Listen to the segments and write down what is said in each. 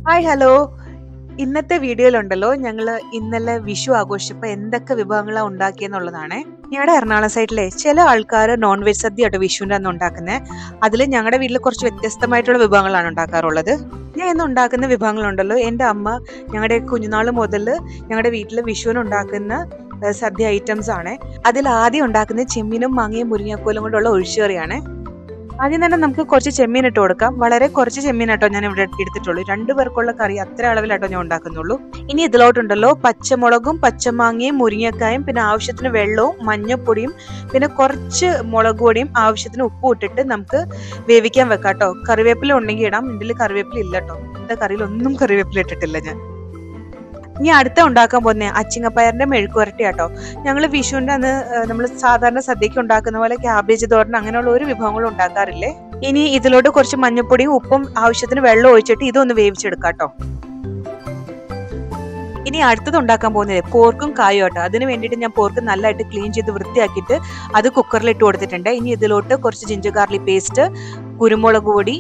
Hi hello. ഇന്നത്തെ വീഡിയോയിലുണ്ടല്ലോ ഞങ്ങള് ഇന്നലെ വിഷു ആഘോഷിച്ചപ്പോൾ എന്തൊക്കെ വിഭവങ്ങളാണ് ഉണ്ടാക്കിയെന്നുള്ളതാണ്. ഞങ്ങളുടെ എറണാകുളം സൈഡിലെ ചില ആൾക്കാർ നോൺ വെജ് സദ്യ ആട്ടോ വിഷുവിൻ്റെ അന്ന് ഉണ്ടാക്കുന്നത്. അതിൽ ഞങ്ങളുടെ വീട്ടിൽ കുറച്ച് വ്യത്യസ്തമായിട്ടുള്ള വിഭവങ്ങളാണ് ഉണ്ടാക്കാറുള്ളത്. ഞാൻ ഇന്ന് ഉണ്ടാക്കുന്ന വിഭവങ്ങളുണ്ടല്ലോ എൻ്റെ അമ്മ ഞങ്ങളുടെ കുഞ്ഞുനാൾ മുതൽ ഞങ്ങളുടെ വീട്ടിൽ വിഷുവിന് ഉണ്ടാക്കുന്ന സദ്യ ഐറ്റംസ് ആണ്. അതിൽ ആദ്യം ഉണ്ടാക്കുന്നത് ചെമ്മീനും മാങ്ങയും മുരിങ്ങക്കോലും കൊണ്ടുള്ള ഒഴിച്ചുകറിയാണ്. ആദ്യം തന്നെ നമുക്ക് കുറച്ച് ചെമ്മീൻ ഇട്ട് കൊടുക്കാം. വളരെ കുറച്ച് ചെമ്മീനാട്ടോ ഞാൻ ഇവിടെ എടുത്തിട്ടുള്ളൂ. 2 പേർക്കുള്ള കറി അത്ര അളവിലാട്ടോ ഞാൻ ഉണ്ടാക്കുന്നുള്ളൂ. ഇനി ഇതിലോട്ടുണ്ടല്ലോ പച്ചമുളകും പച്ചമാങ്ങയും മുരിങ്ങക്കായും പിന്നെ ആവശ്യത്തിന് വെള്ളവും മഞ്ഞപ്പൊടിയും പിന്നെ കുറച്ച് മുളക് പൊടിയും ആവശ്യത്തിന് ഉപ്പും ഇട്ടിട്ട് നമുക്ക് വേവിക്കാൻ വെക്കാട്ടോ. കറിവേപ്പില ഉണ്ടെങ്കിൽ ഇടാം. ഇതിൽ കറിവേപ്പില ഇല്ല കേട്ടോ. എന്റെ കറിയിലൊന്നും കറിവേപ്പില ഇട്ടിട്ടില്ല ഞാൻ. ഇനി അടുത്ത ഉണ്ടാക്കാൻ പോകുന്ന അച്ചിങ്ങപ്പയറിന്റെ മെഴുക്കുവരട്ടി ആട്ടോ. ഞങ്ങൾ വിഷുവിന്റെ അന്ന് നമ്മൾ സാധാരണ സദ്യക്ക് ഉണ്ടാക്കുന്ന പോലെ ക്യാബേജ് തോരൻ അങ്ങനെയുള്ള ഒരു വിഭവങ്ങളും ഉണ്ടാക്കാറില്ലേ. ഇനി ഇതിലോട്ട് കുറച്ച് മഞ്ഞപ്പൊടിയും ഉപ്പും ആവശ്യത്തിന് വെള്ളം ഒഴിച്ചിട്ട് ഇതൊന്ന് വേവിച്ചെടുക്കാട്ടോ. ഇനി അടുത്തത് ഉണ്ടാക്കാൻ പോകുന്നത് പോർക്കും കായും ആട്ടോ. അതിന് വേണ്ടിയിട്ട് ഞാൻ പോർക്ക് നല്ലതായിട്ട് ക്ലീൻ ചെയ്ത് വൃത്തിയാക്കിയിട്ട് അത് കുക്കറിൽ ഇട്ട് കൊടുത്തിട്ടുണ്ട്. ഇനി ഇതിലോട്ട് കുറച്ച് ജിഞ്ചർ ഗാർലിക് പേസ്റ്റ്, കുരുമുളക് പൊടി,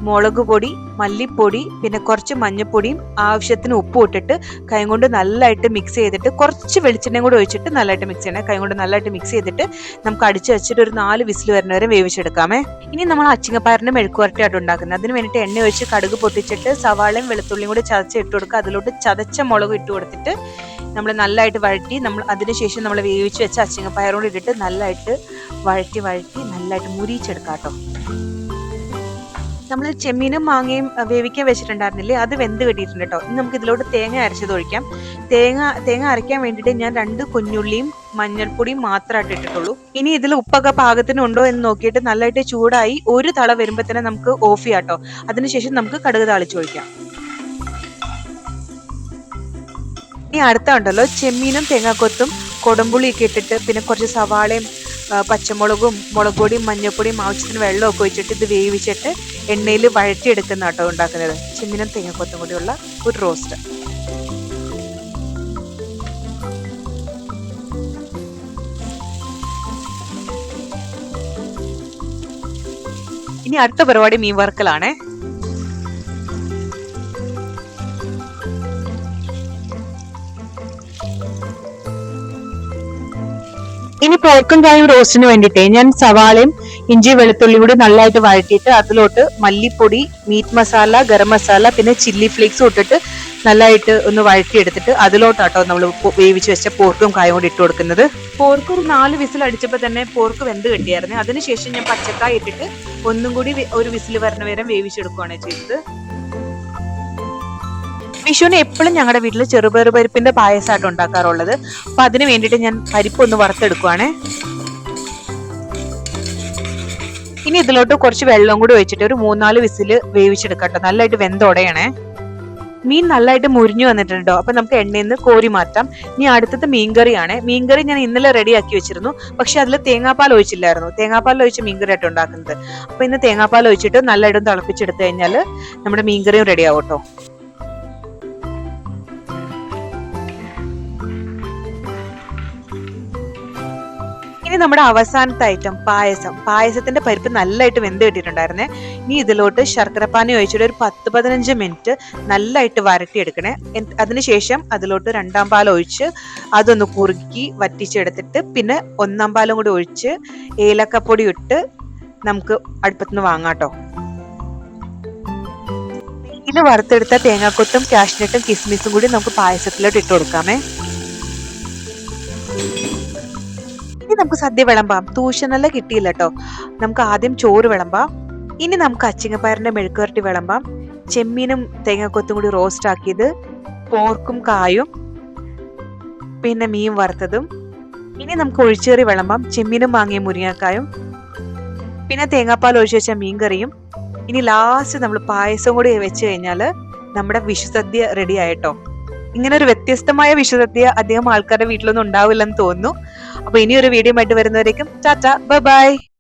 മുളക് പൊടി, മല്ലിപ്പൊടി പിന്നെ കുറച്ച് മഞ്ഞപ്പൊടിയും ആവശ്യത്തിന് ഉപ്പും ഇട്ടിട്ട് കൈ കൊണ്ട് നല്ലതായിട്ട് മിക്സ് ചെയ്തിട്ട് കുറച്ച് വെളിച്ചെണ്ണയും കൂടി ഒഴിച്ചിട്ട് നല്ലതായിട്ട് മിക്സ് ചെയ്യണം. കൈ കൊണ്ട് നല്ലതായിട്ട് മിക്സ് ചെയ്തിട്ട് നമുക്ക് അടിച്ച് വെച്ചിട്ട് ഒരു 4 വിസിൽ വരുന്ന വരെ വേവിച്ചെടുക്കാമേ. ഇനി നമ്മൾ അച്ചിങ്ങപ്പയറിന്റെ മെഴുക്കുവരട്ടിയായിട്ട് ഉണ്ടാക്കുന്നത്. അതിന് വേണ്ടിയിട്ട് എണ്ണ ഒഴിച്ച് കടുക് പൊട്ടിച്ചിട്ട് സവാളയും വെളുത്തുള്ളിയും കൂടി ചതച്ച് ഇട്ട് കൊടുക്കുക. അതിലോട്ട് ചതച്ച മുളക് ഇട്ട് കൊടുത്തിട്ട് നമ്മൾ നല്ലതായിട്ട് വഴറ്റി അതിനുശേഷം നമ്മൾ വേവിച്ച് വെച്ച അച്ചിങ്ങപ്പയറോട് ഇട്ടിട്ട് നല്ലതായിട്ട് വഴറ്റി നല്ലതായിട്ട് മുരിച്ചെടുക്കാം കേട്ടോ. നമ്മൾ ചെമ്മീനും മാങ്ങയും വേവിക്കാൻ വെച്ചിട്ടുണ്ടായിരുന്നില്ലേ, അത് വെന്ത് കിട്ടിയിട്ടുണ്ട് കേട്ടോ. ഇനി നമുക്ക് ഇതിലോട്ട് തേങ്ങ അരച്ചത് ഒഴിക്കാം. തേങ്ങ അരയ്ക്കാൻ വേണ്ടിയിട്ട് ഞാൻ 2 കുഞ്ഞുള്ളിയും മഞ്ഞൾപ്പൊടിയും മാത്രമായിട്ട് ഇട്ടിട്ടുള്ളൂ. ഇനി ഇതിൽ ഉപ്പൊക്കെ പാകത്തിന് ഉണ്ടോ എന്ന് നോക്കിയിട്ട് നല്ലതായിട്ട് ചൂടായി ഒരു തള വരുമ്പോൾ തന്നെ നമുക്ക് ഓഫ് ചെയ്യാം കേട്ടോ. അതിനുശേഷം നമുക്ക് കടുക് താളിച്ചൊഴിക്കാം. ഇനി അടുത്ത ഉണ്ടല്ലോ ചെമ്മീനും തേങ്ങാക്കൊത്തും കൊടമ്പുളിയൊക്കെ ഇട്ടിട്ട് പിന്നെ കുറച്ച് സവാളയും പച്ചമുളകും മുളക് പൊടിയും മഞ്ഞൾപ്പൊടിയും ആവശ്യത്തിന് വെള്ളമൊക്കെ ഒഴിച്ചിട്ട് ഇത് വേവിച്ചിട്ട് എണ്ണയിൽ വഴറ്റിയെടുക്കുന്ന കേട്ടോ ഉണ്ടാക്കുന്നത്. ചെമ്മീനും തേങ്ങാക്കൊത്തും കൂടിയുള്ള ഒരു റോസ്റ്റ്. ഇനി അടുത്ത പരിപാടി മീൻ വറുക്കലാണ്. ഇനി പോർക്കും കായും റോസ്റ്റിന് വേണ്ടിയിട്ട് ഞാൻ സവാളയും ഇഞ്ചി വെളുത്തുള്ളി കൂടി നല്ലതായിട്ട് വഴറ്റിയിട്ട് അതിലോട്ട് മല്ലിപ്പൊടി, മീറ്റ് മസാല, ഗരം മസാല പിന്നെ ചില്ലി ഫ്ലേക്സും ഇട്ടിട്ട് നല്ലതായിട്ട് ഒന്ന് വഴറ്റിയെടുത്തിട്ട് അതിലോട്ടാട്ടോ നമ്മൾ വേവിച്ച് വെച്ച പോർക്കും കായും കൂടി ഇട്ട് കൊടുക്കുന്നത്. പോർക്ക് ഒരു 4 വിസിൽ അടിച്ചപ്പോൾ തന്നെ പോർക്ക് വെന്ത് കിട്ടിയായിരുന്നു. അതിനുശേഷം ഞാൻ പച്ചക്കായ ഇട്ടിട്ട് ഒന്നും കൂടി ഒരു വിസിൽ വരണ വരെ വേവിച്ചെടുക്കുകയാണ് ചെയ്തത്. വിഷുവിന് എപ്പോഴും ഞങ്ങളുടെ വീട്ടിൽ ചെറുപയർ പരിപ്പിന്റെ പായസമായിട്ട് ഉണ്ടാക്കാറുള്ളത്. അപ്പൊ അതിന് വേണ്ടിയിട്ട് ഞാൻ പരിപ്പ് ഒന്ന് വറുത്തെടുക്കുവാണ്. ഇനി ഇതിലോട്ട് കുറച്ച് വെള്ളം കൂടി ഒഴിച്ചിട്ട് ഒരു 3-4 വിസിൽ വേവിച്ചെടുക്കട്ടോ. നല്ലതായിട്ട് വെന്തുടയണേ. മീൻ നല്ലതായിട്ട് മുരിഞ്ഞു വന്നിട്ടുണ്ടോ. അപ്പൊ നമുക്ക് എണ്ണയിൽ നിന്ന് കോരി മാറ്റാം. ഇനി അടുത്തത് മീൻകറിയാണ്. മീൻകറി ഞാൻ ഇന്നലെ റെഡിയാക്കി വെച്ചിരുന്നു. പക്ഷെ അതിൽ തേങ്ങാപ്പാൽ ഒഴിച്ചില്ലായിരുന്നു. തേങ്ങാപ്പാൽ ഒഴിച്ച് മീൻകറി ആയിട്ട് ഉണ്ടാക്കുന്നത്. അപ്പൊ ഇന്ന് തേങ്ങാപ്പാൽ ഒഴിച്ചിട്ട് നല്ലതായിട്ട് തിളപ്പിച്ചെടുത്തു കഴിഞ്ഞാൽ നമ്മുടെ മീൻകറിയും റെഡി ആവും കേട്ടോ. ഇനി നമ്മുടെ അവസാനത്തെ ഐറ്റം പായസത്തിന്റെ പരിപ്പ് നല്ലതായിട്ട് വെന്ത് കിട്ടിയിട്ടുണ്ടായിരുന്നേ. ഇനി ഇതിലോട്ട് ശർക്കരപ്പാനി ഒഴിച്ചിട്ട് ഒരു 10-15 മിനിറ്റ് നല്ലതായിട്ട് വരട്ടിയെടുക്കണേ. അതിനുശേഷം അതിലോട്ട് 2-ാം പാൽ ഒഴിച്ച് അതൊന്ന് കുറുക്കി വറ്റിച്ചെടുത്തിട്ട് പിന്നെ 1-ാം പാലും കൂടി ഒഴിച്ച് ഏലക്കപ്പൊടി ഇട്ട് നമുക്ക് അടുപ്പത്തുനിന്ന് വാങ്ങാട്ടോ. ഇതിൽ വറുത്തെടുത്ത തേങ്ങാക്കൊത്തും കാഷ്നട്ടും കിസ്മിസും കൂടി നമുക്ക് പായസത്തിലോട്ട് ഇട്ട് കൊടുക്കാമേ. ഇനി നമുക്ക് സദ്യ വിളമ്പാം. തൂഷനെല്ലാം കിട്ടിയില്ല കേട്ടോ. നമുക്ക് ആദ്യം ചോറ് വിളമ്പാം. ഇനി നമുക്ക് അച്ചിങ്ങപ്പയറിന്റെ മെഴുക്കുവരട്ടി വിളമ്പാം. ചെമ്മീനും തേങ്ങാക്കൊത്തും കൂടി റോസ്റ്റ് ആക്കിയത്, പോർക്കും കായും പിന്നെ മീൻ വറുത്തതും. ഇനി നമുക്ക് ഒഴിച്ചേറി വിളമ്പാം. ചെമ്മീനും മാങ്ങയും മുരിങ്ങക്കായും പിന്നെ തേങ്ങാപ്പാൽ ഒഴിച്ചു വെച്ച മീൻകറിയും. ഇനി ലാസ്റ്റ് നമ്മൾ പായസം കൂടി വെച്ച് കഴിഞ്ഞാൽ നമ്മുടെ വിഷുസദ്യ റെഡി ആയിട്ടോ. ഇങ്ങനെ ഒരു വ്യത്യസ്തമായ വിഷുസദ്യ അധികം ആൾക്കാരുടെ വീട്ടിലൊന്നും ഉണ്ടാവില്ലെന്ന് തോന്നുന്നു. അപ്പൊ ഇനിയൊരു വീഡിയോ ആയിട്ട് വരുന്നവരേക്കും ടാറ്റ ബൈ ബൈ.